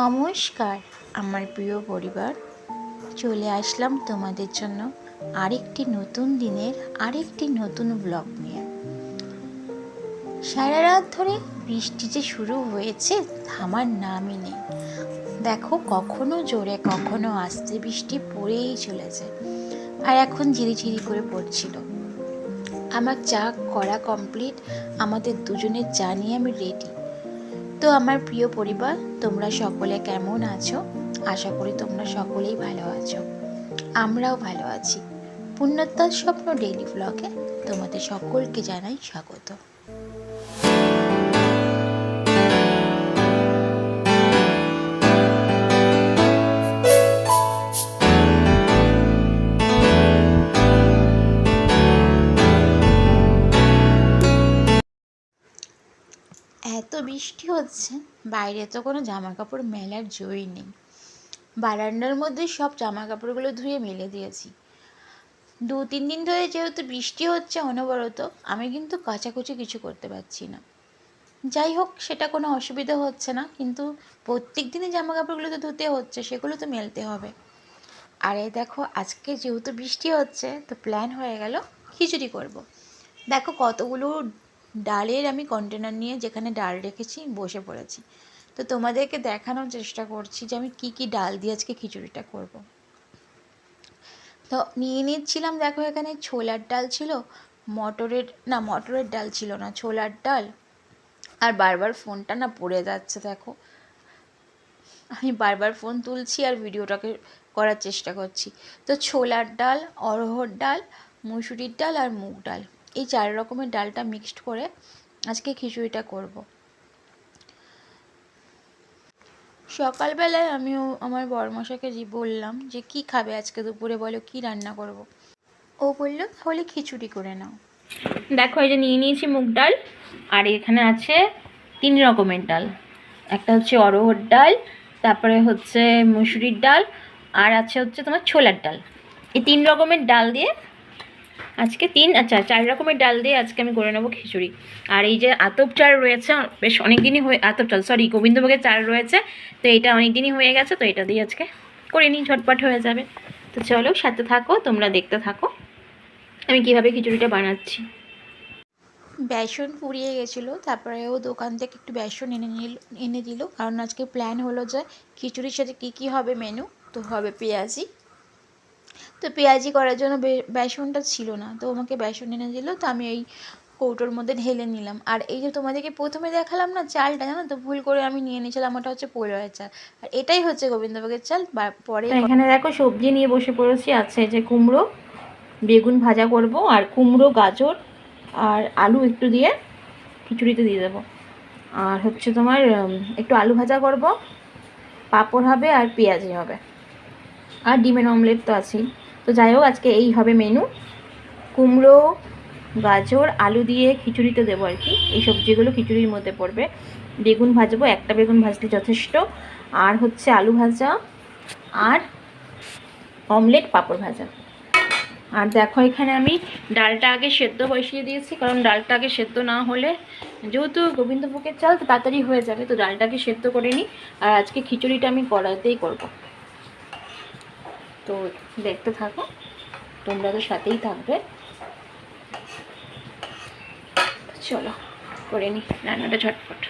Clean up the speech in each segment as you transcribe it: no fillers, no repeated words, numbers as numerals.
নমস্কার আমার প্রিয় পরিবার, চলে আসলাম তোমাদের জন্য আরেকটি নতুন দিনের আরেকটি নতুন ব্লগ নিয়ে। সারা রাত ধরে বৃষ্টি যে শুরু হয়েছে থামার নামই নেই। দেখো, কখনো জোরে কখনো আস্তে বৃষ্টি পড়েই চলেছে, আর এখন ঝিরিঝিরি করে পড়ছিল। আমার চা করা কমপ্লিট, আমাদের দুজনের চা নিয়ে আমি রেডি। তো আমার প্রিয় পরিবার, তোমরা সকলে কেমন আছো? আশা করি তোমরা সকলেই ভালো আছো, আমরাও ভালো আছি। পুণ্যতার স্বপ্ন ডেইলি ব্লগে তোমাদের সকলকে জানাই স্বাগত। এত বৃষ্টি হচ্ছে, বাইরে তো কোনো জামা কাপড় মেলার জোরই নেই। বারান্দার মধ্যে সব জামা কাপড়গুলো ধুয়ে মেলে দিয়েছি। 2-3 দিন ধরে যেহেতু বৃষ্টি হচ্ছে অনবরত, আমি কিন্তু কাচাকুচি কিছু করতে পারছি না। যাই হোক, সেটা কোনো অসুবিধা হচ্ছে না, কিন্তু প্রত্যেক দিনই জামা কাপড়গুলো তো ধুতে হচ্ছে, সেগুলো তো মেলতে হবে। আর এই দেখো, আজকে যেহেতু বৃষ্টি হচ্ছে তো প্ল্যান হয়ে গেল খিচুড়ি করব। দেখো, কতগুলো ডালের আমি কন্টেনার নিয়ে যেখানে ডাল রেখেছি বসে পড়েছি। তো তোমাদেরকে দেখানোর চেষ্টা করছি যে আমি কি কি ডাল দিয়ে আজকে খিচুড়িটা করব। তো নিয়ে নিচ্ছিলাম, দেখো এখানে ছোলার ডাল ছিল, মটরের ডাল ছিল না, ছোলার ডাল। আর বারবার ফোনটা না পড়ে যাচ্ছে, দেখো আমি বারবার ফোন তুলছি আর ভিডিওটাকে করার চেষ্টা করছি। তো ছোলার ডাল, অড়হর ডাল, মুসুরির ডাল আর মুগ ডাল, এই 4 রকমের ডালটা মিক্সড করে আজকে খিচুড়িটা করব। সকালবেলায় আমিও আমার বড়মশাইকে বললাম যে কি খাবে আজকে দুপুরে, বলো কি রান্না করব। ও বলল তাহলে খিচুড়ি করে নাও। দেখো, এই যে নিয়ে নিয়েছি মুগ ডাল, আর এখানে আছে 3 রকমের ডাল। একটা হচ্ছে অড়হর ডাল, তারপরে হচ্ছে মুসুরির ডাল, আর আছে হচ্ছে তোমার ছোলার ডাল। এই 3 রকমের ডাল দিয়ে আজকে 4 রকমের ডাল দিয়ে আজকে আমি করে নেবো খিচুড়ি। আর এই যে আতপ চাল রয়েছে, বেশ অনেক দিনই গোবিন্দভোগের চাল রয়েছে, তো এটা অনেক দিনই হয়ে গেছে, তো এটা দিয়ে আজকে করে নিই, ঝটপট হয়ে যাবে। তো চলো সাথে থাকো, তোমরা দেখতে থাকো আমি কিভাবে খিচুড়িটা বানাচ্ছি। বেসন ফুরিয়ে গেছিলো, তারপরে ও দোকান থেকে একটু বেসন এনে দিল, কারণ আজকে প্ল্যান হলো যে খিচুড়ির সাথে কী কী হবে মেনু। তো হবে পেঁয়াজি, তো পেঁয়াজি করার জন্য বেসনটা ছিল না, তো আমাকে বেসন এনে দিল, তো আমি এই কৌটোর মধ্যে ঢেলে নিলাম। আর এই যে তোমাদেরকে প্রথমে দেখালাম না চালটা, জানো তো ভুল করে আমি নিয়ে নিয়েছিলাম, ওটা হচ্ছে পোলোয়ের চাল, আর এটাই হচ্ছে গোবিন্দভোগের চাল। পরে এখানে দেখো সবজি নিয়ে বসে পড়েছি। আছে যে কুমড়ো, বেগুন ভাজা করব, আর কুমড়ো, গাজর আর আলু একটু দিয়ে খিচুড়িতে দিয়ে দেবো। আর হচ্ছে তোমার একটু আলু ভাজা করব, পাঁপড় হবে আর পেঁয়াজি হবে, আর ডিমের অমলেট তো আছেই। তো যাই হোক, আজকে এই হবে মেনু। কুমড়ো, গাজর, আলু দিয়ে খিচুড়িতে দেবো আর কি, এই সবজিগুলো খিচুড়ির মধ্যে পড়বে। বেগুন ভাজবো, একটা বেগুন ভাজলে যথেষ্ট। আর হচ্ছে আলু ভাজা আর অমলেট, পাঁপড় ভাজা। আর দেখো, এখানে আমি ডালটা আগে সেদ্ধ বসিয়ে দিয়েছি, কারণ ডালটা আগে সেদ্ধ না হলে, যেহেতু গোবিন্দভোগের চাল তো তাড়াতাড়ি হয়ে যাবে, তো ডালটাকে সেদ্ধ করে নিই। আর আজকে খিচুড়িটা আমি কড়াইতেই করব, তো দেখতে থাকো, তোমরা তো সাথেই থাকবে। চলো করে নিই রান্নাটা ঝটপট।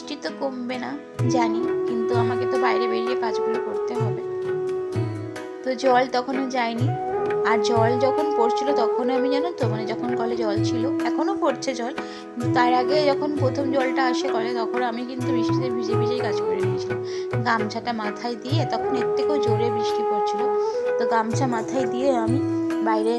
বৃষ্টি তো কমবে না জানি, কিন্তু আমাকে তো বাইরে বেরিয়ে কাজগুলো করতে হবে। তো জল তখনও যায়নি, আর জল যখন পড়ছিল তখনও আমি, জানো তো, মানে যখন কলে জল ছিল, এখনও পড়ছে জল, তার আগে যখন প্রথম জলটা আসে কলে, তখন আমি কিন্তু বৃষ্টিতে ভিজে ভিজেই কাজ করে নিয়েছিলাম। গামছাটা মাথায় দিয়ে, তখন এর থেকেও জোরে বৃষ্টি পড়ছিল, তো গামছা মাথায় দিয়ে আমি বাইরে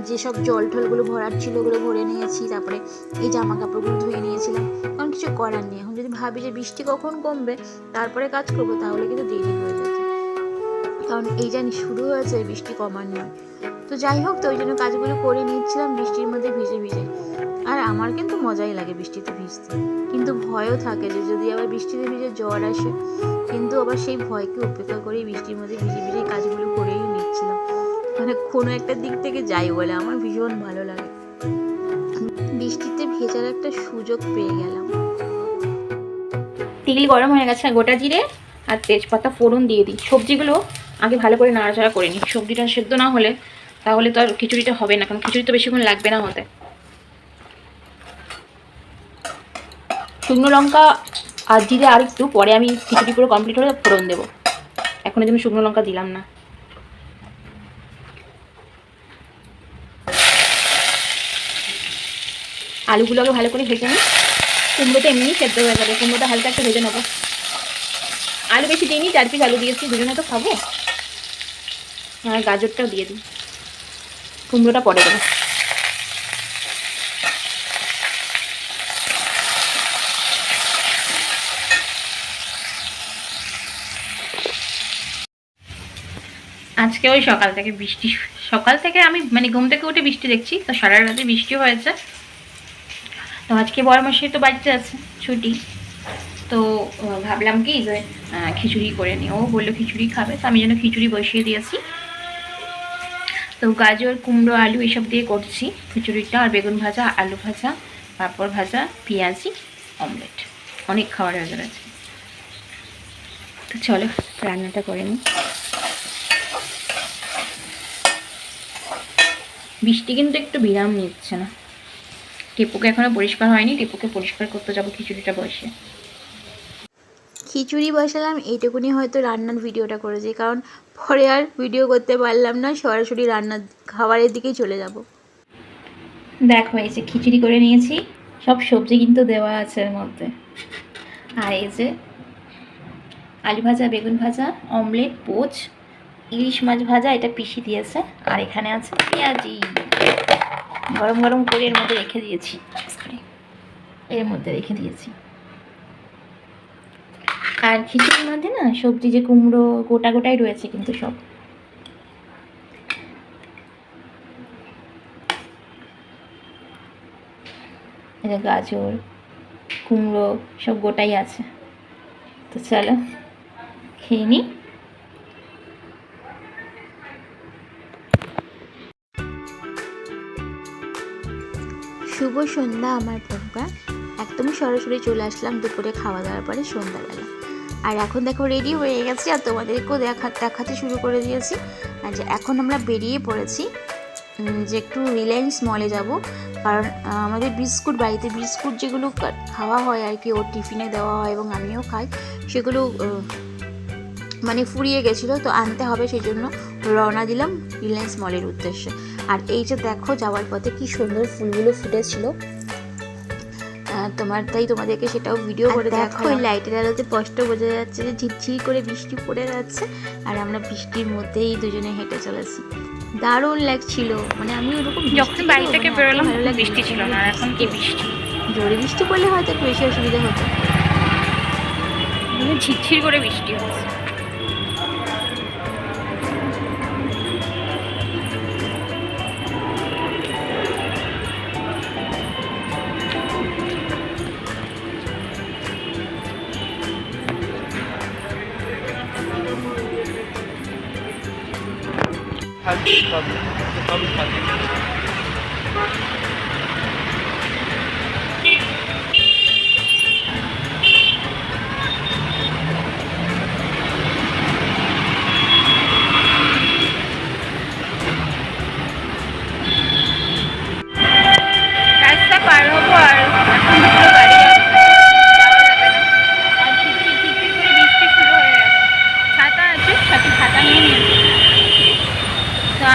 যেসব জল টলগুলো ভরার ছিল ওগুলো ভরে নিয়েছি। তারপরে এই জামা কাপড়গুলো ধুয়ে নিয়েছিলাম, কারণ কিছু করার নেই। এখন যদি ভাবি যে বৃষ্টি কখন কমবে তারপরে কাজ করবো, তাহলে কিন্তু দেরি হয়ে যেত, কারণ এই জানি শুরু হয়েছে, বৃষ্টি কমার নয়। তো যাই হোক, তো ওই জন্য কাজগুলো করে নিচ্ছিলাম বৃষ্টির মধ্যে ভিজে ভিজে। আর আমার কিন্তু মজাই লাগে বৃষ্টিতে ভিজতে, কিন্তু ভয়ও থাকে যে যদি আবার বৃষ্টিতে ভিজে জ্বর আসে, কিন্তু আবার সেই ভয়কে উপেক্ষা করেই বৃষ্টির মধ্যে ভিজে ভিজে কাজগুলো করেই নিচ্ছিলাম। মানে কোনো একটা দিক থেকে যাই বলে আমার ভীষণ ভালো লাগে, বৃষ্টিতে ভেজার একটা সুযোগ পেয়ে গেলাম। তেল গরম হয়ে গেছে, গোটা জিরে আর তেজপাতা ফোড়ন দিয়ে দিই। সবজিগুলো আগে ভালো করে নাড়াচাড়া করে নিই, সবজিটা সেদ্ধ না হলে তাহলে তো আর খিচুড়িটা হবে না, কারণ খিচুড়ি তো বেশিক্ষণ লাগবে না হতে। শুকনো লঙ্কা আর জিরে আর একটু পরে আমি খিচুড়ি পুরো কমপ্লিট হলে ফোড়ন দেবো, এখন আমি শুকনো লঙ্কা দিলাম না। আলুগুলোকে ভালো করে ভেজে নিই, কুমড়োটা এমনি সেদ্ধ হয়ে যাবে, কুমড়োটা হালকা একটু ভেজে নেবো। আলু বেশি দিইনি, 4 পিস আলু দিয়েছি, দুজনে তো খাবো। আর গাজরটাও দিয়ে দিই, কুমড়োটা পরে দেবো। আজকে ওই সকাল থেকে বৃষ্টি, সকাল থেকে আমি মানে ঘুম থেকে উঠে বৃষ্টি দেখছি, তো সারা রাতে বৃষ্টি হয়েছে। তো আজকে বড় মাসে তো বাড়িতে আছে, ছুটি, তো ভাবলাম কি যে খিচুড়ি করে নিই। ও বললো খিচুড়ি খাবে, তো আমি যেন খিচুড়ি বসিয়ে দিয়েছি। তো গাজর কুমড়ো আলু এসব দিয়ে করছি খিচুড়িটা, আর বেগুন ভাজা, আলু ভাজা, পাঁপড় ভাজা, পেঁয়াজি, অমলেট, অনেক খাবার হয়ে গেছে। তো চলো রান্নাটা করে নিই। বৃষ্টি কিন্তু একটু বিরাম নিচ্ছে না। টিপুকে এখনো পরিষ্কার হয়নি, টিপুকে পরিষ্কার করতে যাবো খিচুড়িটা বসে। খিচুড়ি বসালাম এইটুকুনি হয়তো রান্নার ভিডিওটা করেছি, কারণ পরে আর ভিডিও করতে পারলাম না, সরাসরি রান্নার খাবারের দিকেই চলে যাব। দেখো এই যে খিচুড়ি করে নিয়েছি, সব সবজি কিন্তু দেওয়া আছে এর মধ্যে। আর এই যে আলু ভাজা, বেগুন ভাজা, অমলেট, পোচ, ইলিশ মাছ ভাজা, এটা পিসি দিয়েছে। আর এখানে আছে পেঁয়াজি, গরম গরম করে এর মধ্যে রেখে দিয়েছি, এর মধ্যে রেখে দিয়েছি। আর খিচুড়ির মধ্যে না সবজি যে কুমড়ো গোটা গোটাই রয়েছে কিন্তু সব। এটা গাজর কুমড়ো সব গোটাই আছে। তো চলো খেয়ে নিই। শুভ সন্ধ্যা আমার বন্ধুরা, একদম সরাসরি চলে আসলাম দুপুরে খাওয়া দাওয়ার পরে সন্ধ্যাবেলা। আর এখন দেখো রেডি হয়ে গেছি, আর তোমাদেরকেও দেখাতে শুরু করে দিয়েছি। আর যে এখন আমরা বেরিয়ে পড়েছি যে একটু রিলায়েন্স মলে যাব, কারণ আমাদের বিস্কুট, বাড়িতে বিস্কুট যেগুলো খাওয়া হয় আর কি, ওর টিফিনে দেওয়া হয় এবং আমিও খাই, সেগুলো মানে ফুরিয়ে গেছিলো, তো আনতে হবে, সেই জন্য রওনা দিলাম রিলায়েন্স মলের উদ্দেশ্যে। আর এই যে দেখো যাওয়ার পথে কি সুন্দর ফুলগুলো ফুটেছিল, তাই তোমাদেরকে সেটাও ভিডিও করে দেখো। ওই লাইটের আলোতে স্পষ্ট বোঝা যাচ্ছে যে ঝিরঝির করে বৃষ্টি পড়ে যাচ্ছে, আর আমরা বৃষ্টির মধ্যেই দুজনে হেঁটে চলেছি। দারুণ লাগছিল, মানে আমি ওরকম যখন বাড়ি থেকে বেরোলাম বৃষ্টি ছিল না, আর এখন কি বৃষ্টি, জোরে বৃষ্টি পড়লে হয়তো একটু বেশি অসুবিধা হতো, ঝিরঝির করে বৃষ্টি হচ্ছে। রাস্তা পার হবো, আর এখন দুটো গাড়ি যাচ্ছে, যাওয়া যাবে না।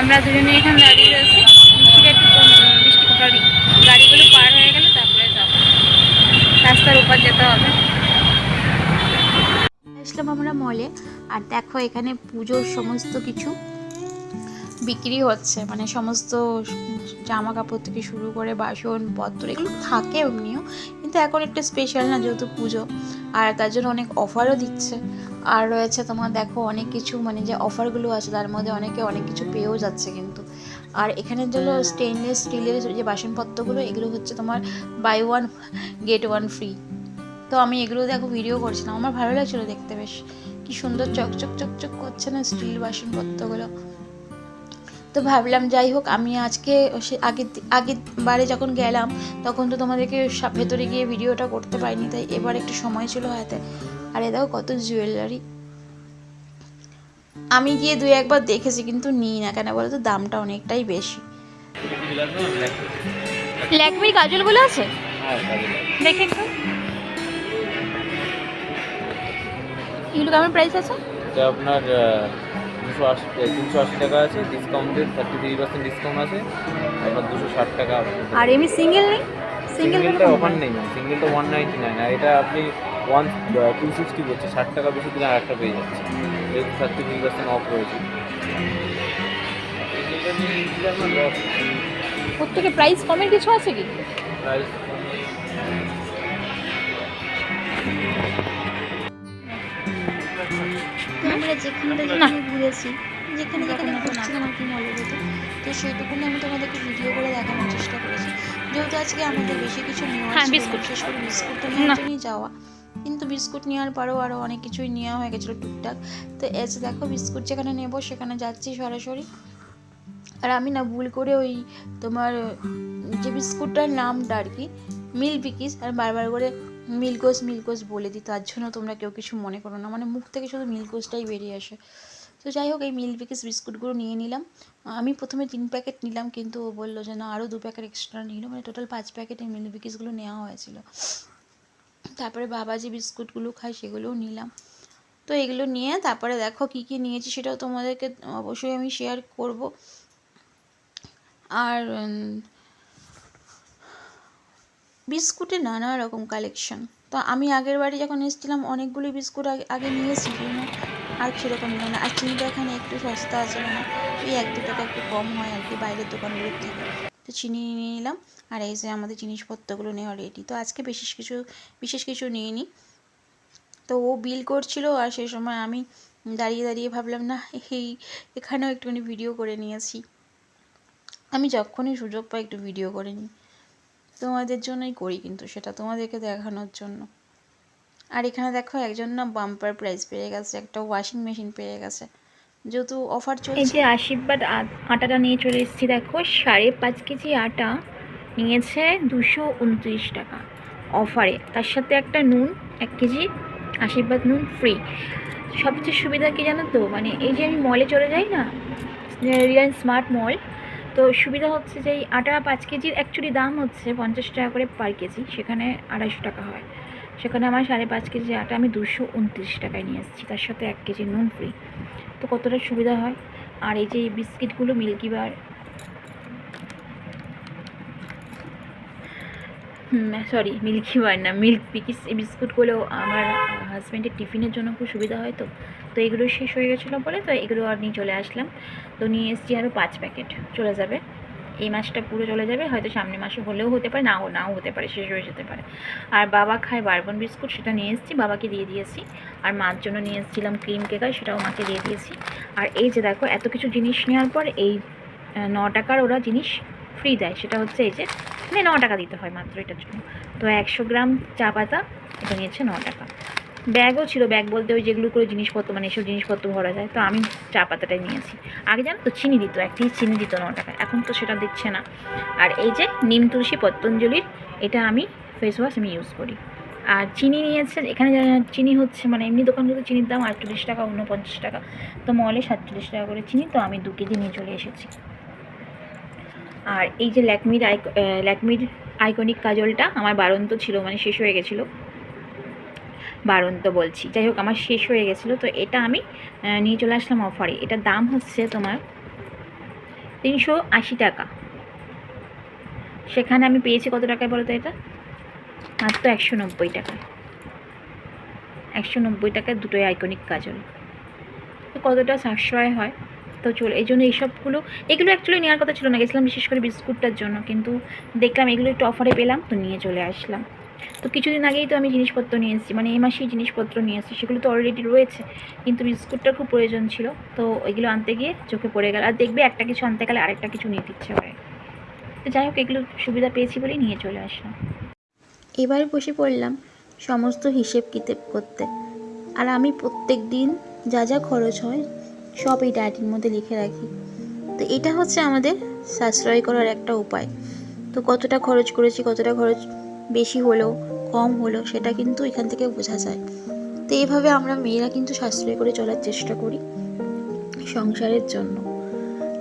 আমরা দুজনে এখানে দাঁড়িয়ে রয়েছি, বৃষ্টিটা একটু কম, বৃষ্টি সরি গাড়িগুলো পার হয়ে গেলে তারপরে যাবো, রাস্তার উপর যেতে হবে। আসলাম আমরা মলে, আর দেখো এখানে পুজোর সমস্ত কিছু বিক্রি হচ্ছে, মানে সমস্ত জামা কাপড় থেকে শুরু করে বাসনপত্র এগুলো থাকে এমনিও, কিন্তু এখন একটু স্পেশাল না যেহেতু পুজো, আর তার জন্য অনেক অফারও দিচ্ছে। আর রয়েছে তোমার দেখো অনেক কিছু, মানে যে অফারগুলো আছে তার মধ্যে অনেকে অনেক কিছু পেয়েও যাচ্ছে কিন্তু। আর এখানে যেগুলো স্টেনলেস স্টিলের যে বাসনপত্রগুলো এগুলো হচ্ছে তোমার buy one get one free. তো আমি এগুলো দেখো ভিডিও করছিলাম, আমার ভালো লাগছিলো দেখতে, বেশ কি সুন্দর চকচক চকচক করছে না স্টিল বাসনপত্রগুলো। তো ভাবলাম যাই হোক, আমি আজকে আগের বারে যখন গেলাম তখন তো তোমাদেরকে ভেতরে গিয়ে ভিডিওটা করতে পারিনি, তাই এবার একটু সময় ছিল হাতে। আর এ দেখো কত জুয়েলারি, আমি গিয়ে 2-1 বার দেখেছি কিন্তু নিই না, কেন বলো তো, দামটা অনেকটাই বেশি। ল্যাকমির কাজলগুলো আছে, দেখে একটু এগুলো কেমন প্রাইস আছে? এটা আপনার 380 টাকা আছে, ডিসকাউন্টেড 33% ডিসকাউন্ট আছে, আপনার 260 টাকা। আর এমনি সিঙ্গেল নেই? সিঙ্গেলটা অফার নেই, সিঙ্গেলটা 199, আর এটা আপনি 260 পড়ছে, 60 টাকা বেশি দিলে আরেকটা পেয়ে যাচ্ছে, যেহেতু 33% অফ রয়েছে। সিঙ্গেলটা নিয়ে নিলে আপনার লস। ওর থেকে প্রাইস কমের কিছু আছে কি? প্রাইস আমরা যেখানে ঘুরেছি, যেখানে যেখানে ঘুরছিলাম আর কি মলের ভেতর, তো সেইটুকুনি আমি তোমাদেরকে ভিডিও করে দেখানোর চেষ্টা করেছি। যেহেতু আজকে আমাদের বেশি কিছু নেওয়া ছিল, বিশেষ করে বিস্কুটটা নেওয়ার জন্যই যাওয়া, কিন্তু বিস্কুট নেওয়ার পরেও আরও অনেক কিছুই নেওয়া হয়ে গেছিলো টুকটাক। তো এসে দেখো বিস্কুট যেখানে নেবো সেখানে যাচ্ছি সরাসরি। আর আমি না ভুল করে ওই তোমার যে বিস্কুটটার নামটা আর কি মিল্ক বিকিস, আর বারবার করে মিল্কোস বলে দিই, তার জন্য তোমরা কেউ কিছু মনে করো না, মানে মুখ থেকে শুধু মিল্কোসটাই বেরিয়ে আসে। তো যাই হোক, এই মিল্ক বিকিস বিস্কুটগুলো নিয়ে নিলাম। আমি প্রথমে 3 প্যাকেট নিলাম, কিন্তু ও বললো যে না আরও 2 প্যাকেট এক্সট্রা নিল, মানে টোটাল 5 প্যাকেট এই মিল্ক বিকিসগুলো নেওয়া হয়েছিল। তারপরে বাবা যে বিস্কুটগুলো খায় সেগুলোও নিলাম। তো এগুলো নিয়ে তারপরে দেখো কী কী নিয়েছি সেটাও তোমাদেরকে অবশ্যই আমি শেয়ার করব। আর বিস্কুটে নানা রকম কালেকশন। তো আমি আগের বারে যখন এসেছিলাম অনেকগুলি বিস্কুট আগে নিয়েছি, আর সেরকম নিল না। আর চিনিটা এখানে একটু সস্তা আছে, মানে ওই 1-2 টাকা একটু কম হয় আর কি বাইরের দোকানগুলোর থেকে। তো চিনি নিয়ে নিলাম, আর এই যে আমাদের জিনিসপত্রগুলো নেওয়া রেডি। তো আজকে বিশেষ কিছু নিইনি। তো ও বিল করছিল, আর সেই সময় আমি দাঁড়িয়ে দাঁড়িয়ে ভাবলাম না এখানেও একটুখানি ভিডিও করে নিয়েছি। আমি যখনই সুযোগ পাই একটু ভিডিও করে নিই, তোমাদের জন্যই করি, কিন্তু সেটা তোমাদেরকে দেখানোর জন্য। আর এখানে দেখো একজন না বাম্পার প্রাইজ পেয়ে গেছে, একটা ওয়াশিং মেশিন পেয়ে গেছে, যেহেতু অফার চলছে। এই যে আশীর্বাদ আটাটা নিয়ে চলে এসেছি, দেখো 5.5 কেজি আটা নিয়েছে 229 টাকা অফারে, তার সাথে একটা নুন 1 কেজি আশীর্বাদ নুন ফ্রি। সবচেয়ে সুবিধা কি জানো তো, মানে এই যে আমি মলে চলে যাই না, রিলায়েন্স স্মার্ট মল, তো সুবিধা হচ্ছে যে এই আটা 5 কেজির অ্যাকচুয়ালি দাম হচ্ছে 50 টাকা করে পার কেজি, সেখানে 250 টাকা হয়, সেখানে আমার 5.5 কেজি আটা আমি 229 টাকায় নিয়ে এসেছি, তার সাথে 1 কেজি নুন ফ্রি। তো কতটা সুবিধা হয়। আর এই যে বিস্কিটগুলো মিল্কিবার, মিল্কিবার না, মিল্ক বিকিস, এই বিস্কুটগুলো আমার হাজব্যান্ডের টিফিনের জন্য খুব সুবিধা হয়। তো এগুলো শেষ হয়ে গেছিলো বলে তো এগুলো আর নিয়ে চলে আসলাম। তো নিয়ে এসেছি আরও 5 প্যাকেট, চলে যাবে এই মাসটা পুরো চলে যাবে, হয়তো সামনের মাসে হলেও হতে পারে, নাও হতে পারে, শেষ হয়ে যেতে পারে। আর বাবা খায় বারবন বিস্কুট, সেটা নিয়ে এসেছি, বাবাকে দিয়ে দিয়েছি। আর মার জন্য নিয়ে এসেছিলাম ক্রিম কেকার, সেটাও মাকে দিয়ে দিয়েছি। আর এই যে দেখো এত কিছু জিনিস নেওয়ার পর এই 9 টাকার ওরা জিনিস ফ্রি দেয়, সেটা হচ্ছে এই যে মানে 9 টাকা দিতে হয় মাত্র এটার জন্য। তো 100 গ্রাম চা পাতা এটা নিয়েছে 9 টাকা। ব্যাগও ছিল, ব্যাগ বলতে ওই যেগুলো করে জিনিসপত্র, মানে এসব জিনিসপত্র ভরা যায়। তো আমি চা পাতাটাই নিয়েছি। আগে জানো তো চিনি দিত, 1 কেজি চিনি দিত 9 টাকা, এখন তো সেটা দিচ্ছে না। আর এই যে নিম তুলসী পতঞ্জলির, এটা আমি ফেস ওয়াশ আমি ইউজ করি। আর চিনি নিয়েছে, এখানে চিনি হচ্ছে মানে এমনি দোকানগুলোতে চিনির দাম 48 টাকা 49 টাকা, তো মলে 47 টাকা করে চিনি। তো আমি 2 কেজি নিয়ে চলে এসেছি। আর এই যে ল্যাকমির আইকনিক কাজলটা আমার বারন্ত ছিল, মানে শেষ হয়ে গেছিলো, বারন্ত বলছি, যাই হোক আমার শেষ হয়ে গেছিলো। তো এটা আমি নিয়ে চলে আসলাম অফারে। এটার দাম হচ্ছে তোমার 380 টাকা। সেখানে আমি পেয়েছি কত টাকায় বলো তো এটা? মাত্র 190 টাকায়। 190 টাকায় দুটোই আইকনিক কাজল। তো কতটা সাশ্রয় হয়। তো এই জন্য এগুলো অ্যাকচুয়ালি নেওয়ার কথা ছিল না, গেছিলাম বিশেষ করে বিস্কুটটার জন্য, কিন্তু দেখলাম এগুলো একটু অফারে পেলাম তো নিয়ে চলে আসলাম। তো কিছুদিন আগেই তো আমি জিনিসপত্র নিয়ে এসেছি, মানে এই মাসেই জিনিসপত্র নিয়ে এসেছি, সেগুলো তো অলরেডি রয়েছে, কিন্তু বিস্কুটটার খুব প্রয়োজন ছিল, তো ওইগুলো আনতে গিয়ে চোখে পড়ে গেল। আর দেখবে একটা কিছু আনতে গেলে আরেকটা কিছু নিতে ইচ্ছে করে। তো যাই হোক, এগুলো সুবিধা পেয়েছি বলেই নিয়ে চলে আসলাম। এবার বসে পড়লাম সমস্ত হিসেব কিতাব করতে। আর আমি প্রত্যেক দিন যা যা খরচ হয় সব এই ডায়েরির মধ্যে লিখে রাখি। তো এটা হচ্ছে আমাদের সাশ্রয় করার একটা উপায়। তো কতটা খরচ করেছি, কতটা খরচ বেশি হলো কম হলো সেটা কিন্তু এখান থেকে বোঝা যায়। তো এইভাবে আমরা মেয়েরা কিন্তু সাশ্রয় করে চলার চেষ্টা করি সংসারের জন্য।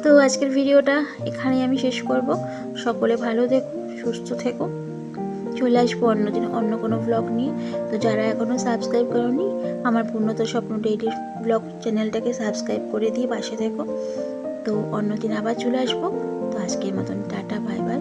তো আজকের ভিডিওটা এখানেই আমি শেষ করব। সকলে ভালো থেকো, সুস্থ থেকো। চলে আসবো অন্যদিন অন্য কোনো ব্লগ নিয়ে। তো যারা এখনও সাবস্ক্রাইব করোনি আমার পূর্ণত স্বপ্ন ডেইলি ব্লগ চ্যানেলটাকে সাবস্ক্রাইব করে দিয়ে পাশে থেকো। তো অন্যদিন আবার চলে আসবো। তো আজকের মতন টাটা, বাই বাই।